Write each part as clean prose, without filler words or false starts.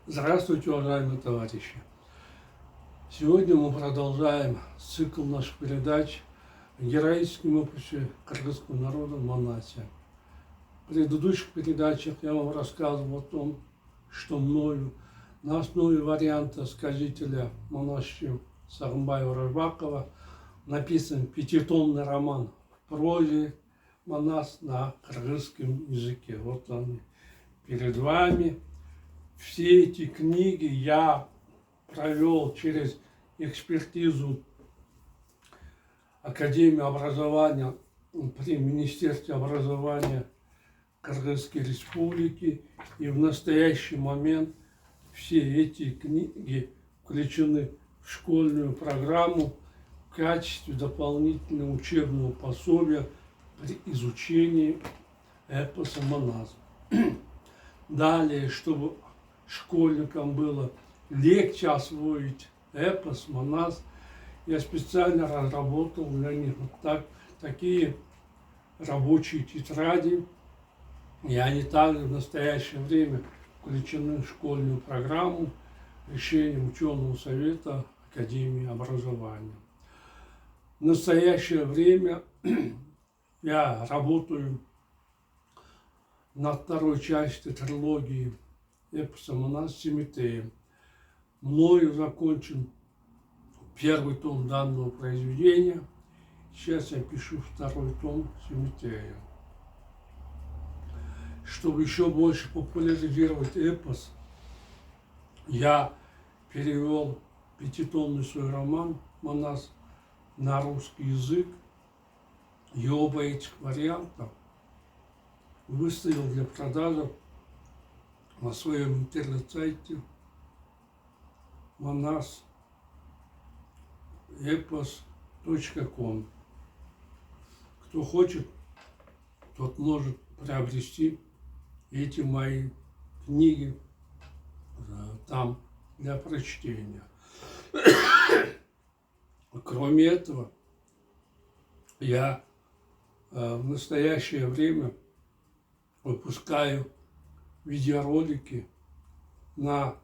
Здравствуйте, уважаемые товарищи! Сегодня мы продолжаем цикл наших передач о героическом опыте кыргызского народа в Манасе. В предыдущих передачах я вам рассказывал о том, что мною на основе варианта сказителя Манасчы Сагынбаева Рожбакова написан пятитомный роман в прозе Манас на кыргызском языке. Вот он перед вами. Все эти книги я провел через экспертизу Академии образования при Министерстве образования Кыргызской Республики. И в настоящий момент все эти книги включены в школьную программу в качестве дополнительного учебного пособия при изучении эпоса Манас. Далее, чтобы школьникам было легче освоить эпос Манас, я специально разработал для них такие рабочие тетради, и они также в настоящее время включены в школьную программу решением ученого совета Академии образования. В настоящее время я работаю над второй частью трилогии эпоса Манас Семетея. Мною закончен первый том данного произведения. Сейчас я пишу второй том Семетея. Чтобы еще больше популяризировать эпос, я перевел пятитомный свой роман Манас на русский язык. И оба этих варианта выставил для продажи на своем интернет-сайте manasepos.com. Кто хочет, тот может приобрести эти мои книги там для прочтения. Кроме этого, я в настоящее время выпускаю видеоролики на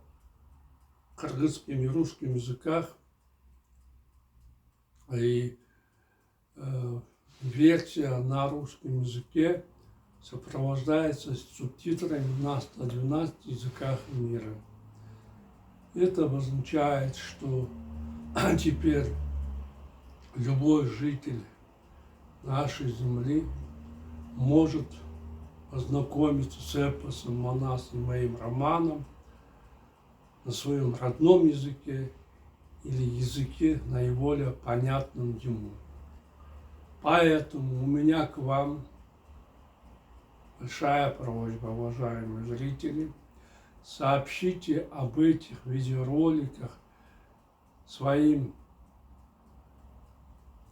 кыргызском и русском языках, и версия на русском языке сопровождается субтитрами на 112 языках мира. Это означает, что теперь любой житель нашей земли может познакомиться с эпосом Манас и моим романом на своем родном языке или языке наиболее понятном ему. Поэтому у меня к вам большая просьба, уважаемые зрители, сообщите об этих видеороликах своим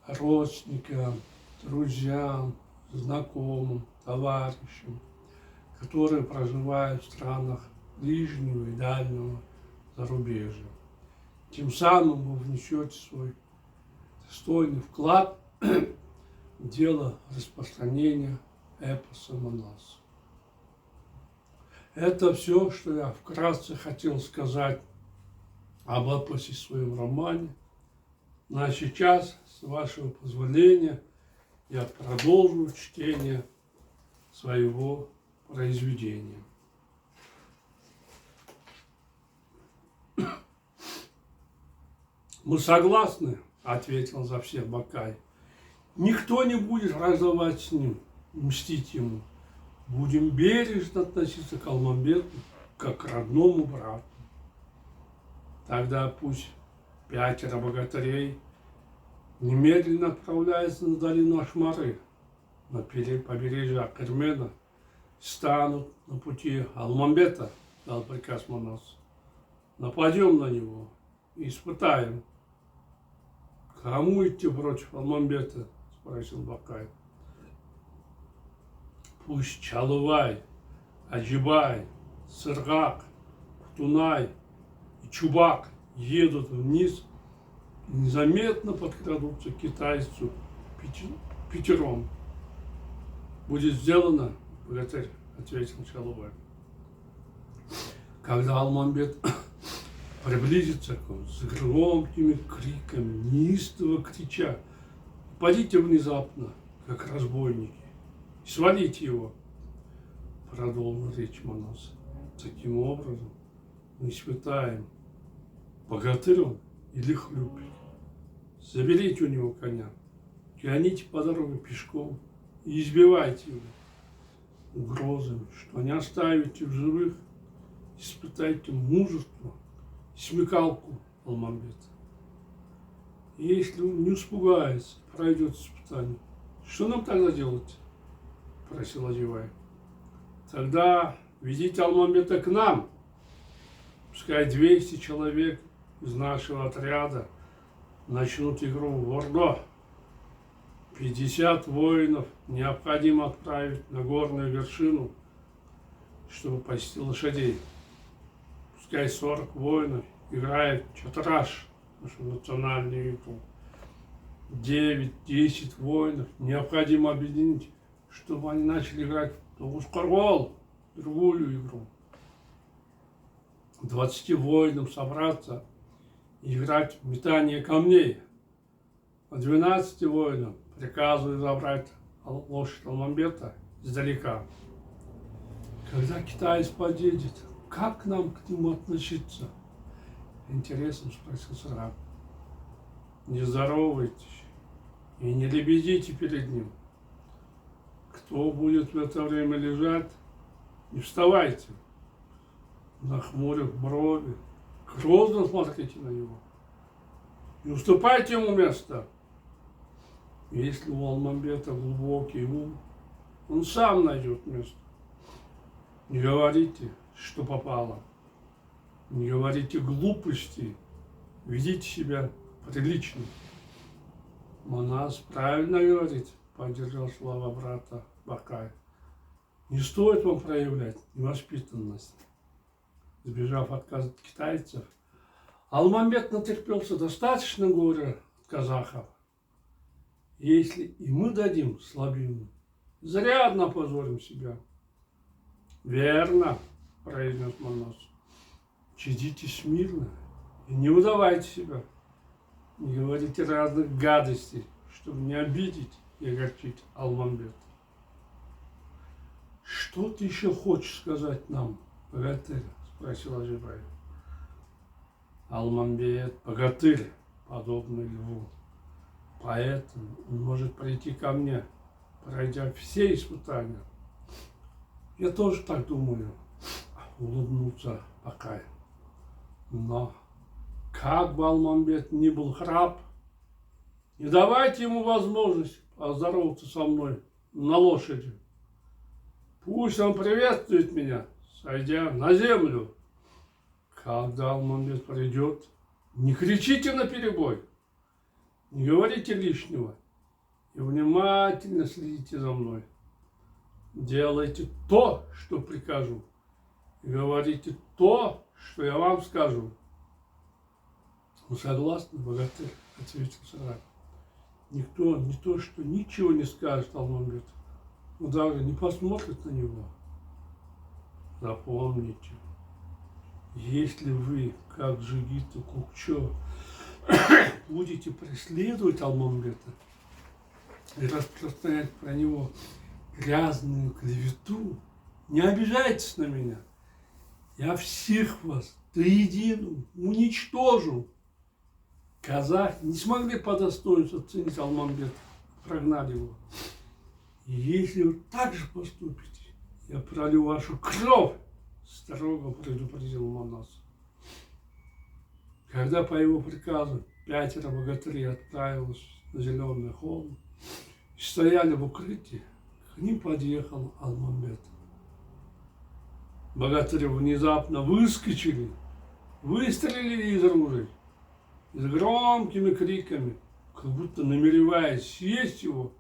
родственникам, друзьям, знакомым, товарищам, которые проживают в странах ближнего и дальнего зарубежья. Тем самым вы внесете свой достойный вклад в дело распространения эпоса Манас. Это все, что я вкратце хотел сказать об эпосе в своем романе. Ну а сейчас, с вашего позволения, я продолжу чтение своего произведения. «Мы согласны, — ответил за всех Бакай. — Никто не будет враждовать с ним, мстить ему. Будем бережно относиться к Алмамбету, как к родному брату. Тогда пусть 5 богатырей немедленно отправляются на долину Ашмары, на побережье Акырмена, станут на пути Алмамбета, — дал приказ Манас. Нападем на него и испытаем. — Кому идти против Алмамбета? — спросил Бакай. — Пусть Чалывай, Аджибай, Сыргак, Тунай и Чубак едут вниз и незаметно подкрадутся к китайцу пятером. — Будет сделано, богатырь, — ответил Чалывай. Когда Алмамбет приблизится к вам с громкими криками, неистово крича, падите внезапно, как разбойники, и свалите его, продолжил речь Манас. Таким образом мы испытаем, богатырь он или хлюпик. Заберите у него коня, гоните по дороге пешком и избивайте его угрозами, что не оставите в живых. Испытайте мужество и смекалку Алмамбета. И если он не испугается, пройдет испытание, что нам тогда делать? Просил Одевай. Тогда ведите Алмамбета к нам. Пускай 200 человек из нашего отряда начнут игру в Ордо. 50 воинов необходимо отправить на горную вершину, чтобы пасти лошадей. Пускай 40 воинов играет чатраш, нашу национальную игру. 9-10 воинов необходимо объединить, чтобы они начали играть в Ускорвол, другую игру. 20 воинам собраться и играть в метание камней. А 12 воинам приказываю забрать лошадь Алмамбета издалека. Когда китаец подъедет, как нам к нему относиться? Интересно спросил Сараб. Не здоровайтесь и не лебезите перед ним. Кто будет в это время лежать, не вставайте. Нахмурив брови, грозно смотрите на него. Не уступайте ему место. Если у Алмамбета глубокий ум, он сам найдет место. Не говорите, что попало. Не говорите глупости. Ведите себя прилично. Манас правильно говорит, поддержал слова брата Бакай. Не стоит вам проявлять невоспитанность. Сбежав от китайцев, Алмамбет натерпелся достаточно горя от казахов. Если и мы дадим слабину, зарядно опозорим себя. Верно, произнес Манас. Чадите смирно и не выдавайте себя. Не говорите разных гадостей, чтобы не обидеть и огорчить Алмамбета. Что ты еще хочешь сказать нам, богатырь? Спросил Ажибай. Алмамбет богатырь, подобный льву. Поэтому он может прийти ко мне, пройдя все испытания. Я тоже так думаю, улыбнулся Бакай. Но как бы Алмамбет ни был храб, не давайте ему возможность поздороваться со мной на лошади. Пусть он приветствует меня, сойдя на землю. Когда Алмамбет придет, не кричите наперебой, не говорите лишнего и внимательно следите за мной. Делайте то, что прикажу, и говорите то, что я вам скажу. Ну, согласны, богатырь, ответил Сараб. Никто не то, что ничего не скажет Алмамбету, но даже не посмотрит на него. Запомните, если вы, как Джигита Кукчо, будете преследовать Алмамбета и распространять про него грязную клевету, не обижайтесь на меня. Я всех вас до единого уничтожу. Казахи не смогли по достоинству оценить Алмамбета, прогнали его. И если вы так же поступите, я пролью вашу кровь, строго предупредил Манас. Когда по его приказу 5 богатырей отправилось на зеленый холм и стояли в укрытии, к ним подъехал Алмамбет. Богатыри внезапно выскочили, выстрелили из ружей и с громкими криками, как будто намереваясь съесть его,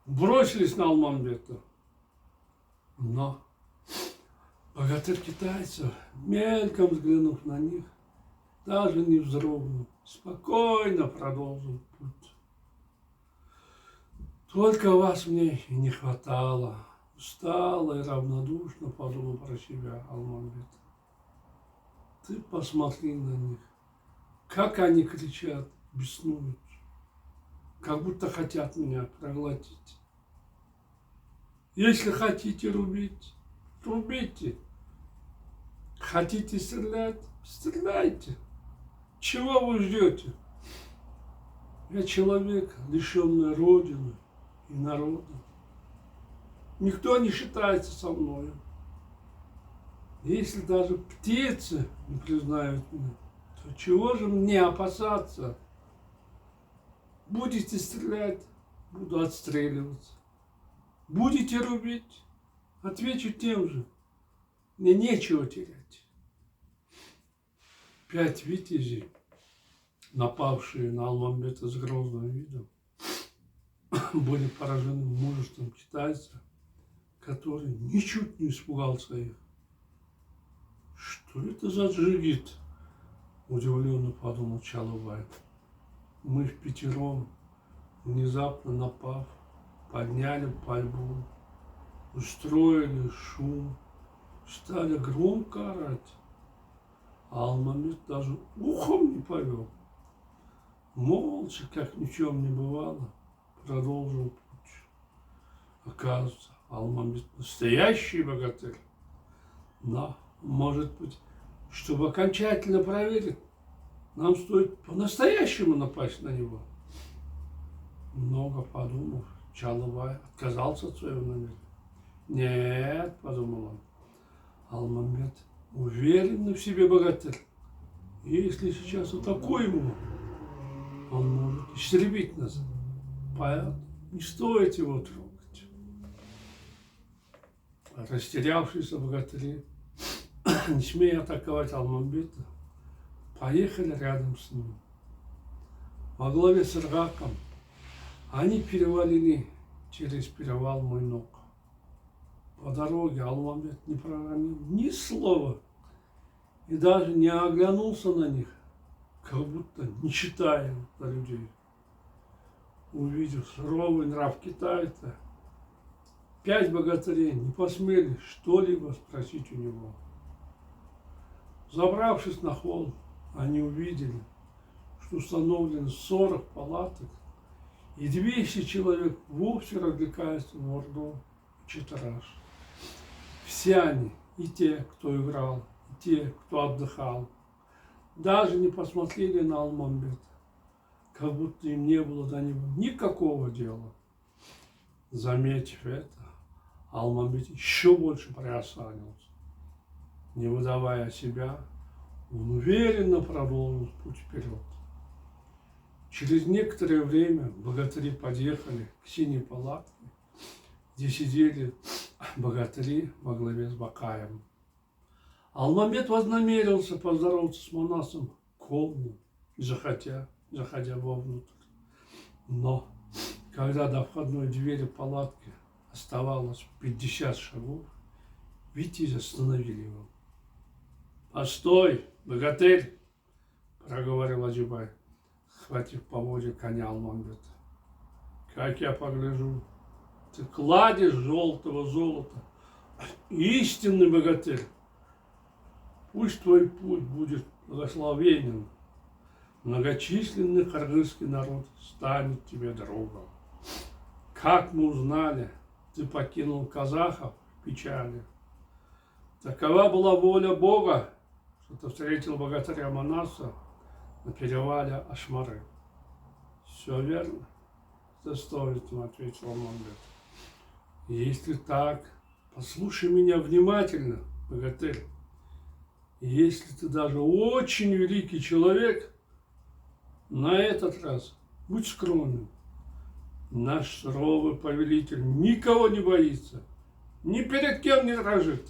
бросились на Алмамбета. Но богатырь китайцев, мельком взглянув на них, даже не вздрогнул, спокойно продолжил путь. Только вас мне и не хватало, устало и равнодушно подумал про себя Алмамбет. Ты посмотри на них, как они кричат, беснуют, как будто хотят меня проглотить. Если хотите рубить, рубите. Хотите стрелять, стреляйте. Чего вы ждете? Я человек, лишенный родины и народа. Никто не считается со мной. Если даже птицы не признают меня, то чего же мне опасаться? Будете стрелять, буду отстреливаться. Будете рубить, отвечу тем же. Мне нечего терять. 5 витязей, напавшие на Алмамбета с грозным видом, были поражены мужеством китайца, который ничуть не испугался их. Что это за джигит? Удивленно подумал Чалабай. Мы впятером, внезапно напав, подняли пальбу, устроили шум, стали громко орать. А Алмамбет даже ухом не повел. Молча, как ни в чем не бывало, продолжил путь. Оказывается, Алмамбет настоящий богатырь. Но, может быть, чтобы окончательно проверить, нам стоит по-настоящему напасть на него. Много подумав, Чалабай отказался от своего намерения. Нет, подумал он, Алмамбет уверенный в себе богатырь. Если сейчас атакуем его, он может истребить нас. Поэтому не стоит его трогать. Растерявшиеся богатыри, не смея атаковать Алмамбета, поехали рядом с ним. Во главе с Иргаком они перевалили через перевал Мойнок. По дороге Алмамбет не проронил ни слова и даже не оглянулся на них, как будто не читая на людей. Увидев суровый нрав китайца, 5 богатырей не посмели что-либо спросить у него. Забравшись на холм, они увидели, что установлено 40 палаток, и 200 человек вовсе развлекаются в Орду и Читраж. Все они, и те, кто играл, и те, кто отдыхал, даже не посмотрели на Алмамбета, как будто им не было до него никакого дела. Заметив это, Алмамбет еще больше приосанился. Не выдавая себя, он уверенно продолжил путь вперед. Через некоторое время богатыри подъехали к синей палатке, где сидели богатыри во главе с Бакаем. Алмамбет вознамерился поздороваться с монахом Колным, заходя вовнутрь. Но когда до входной двери палатки оставалось 50 шагов, витязи остановили его. «Постой, богатырь!» – проговорил Аджибай, схватив поводья коня Алмамбета. «Как я погляжу, ты кладешь желтого золота, истинный богатырь. Пусть твой путь будет благословенен. Многочисленный кыргызский народ станет тебе другом. Как мы узнали, ты покинул казахов в печали. Такова была воля Бога, что ты встретил богатыря Манаса на перевале Ашмары». «Все верно, достоинством», — ответил Алмамбет. «Если так, послушай меня внимательно, богатырь. Если ты даже очень великий человек, на этот раз будь скромным. Наш суровый повелитель никого не боится, ни перед кем не дрожит.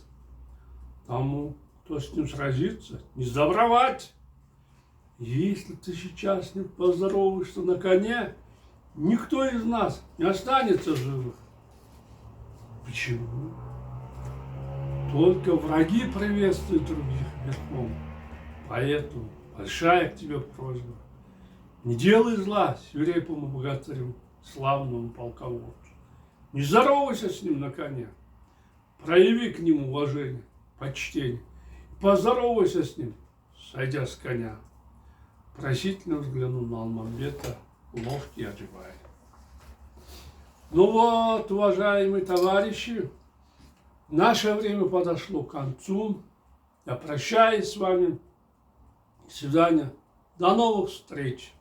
Тому, кто с ним сразится, не сдобровать. Если ты сейчас с ним поздороваешься на коне, никто из нас не останется живых». «Почему?» «Только враги приветствуют других верхом. Поэтому большая к тебе просьба. Не делай зла свирепому богатырю, славному полководцу. Не здоровайся с ним на коне. Прояви к нему уважение, почтение. Поздоровайся с ним сойдя с коня, просительно взглянул на Алмамбета, ловкий Аджибай. Ну вот, уважаемые товарищи, наше время подошло к концу. Я прощаюсь с вами. До свидания. До новых встреч.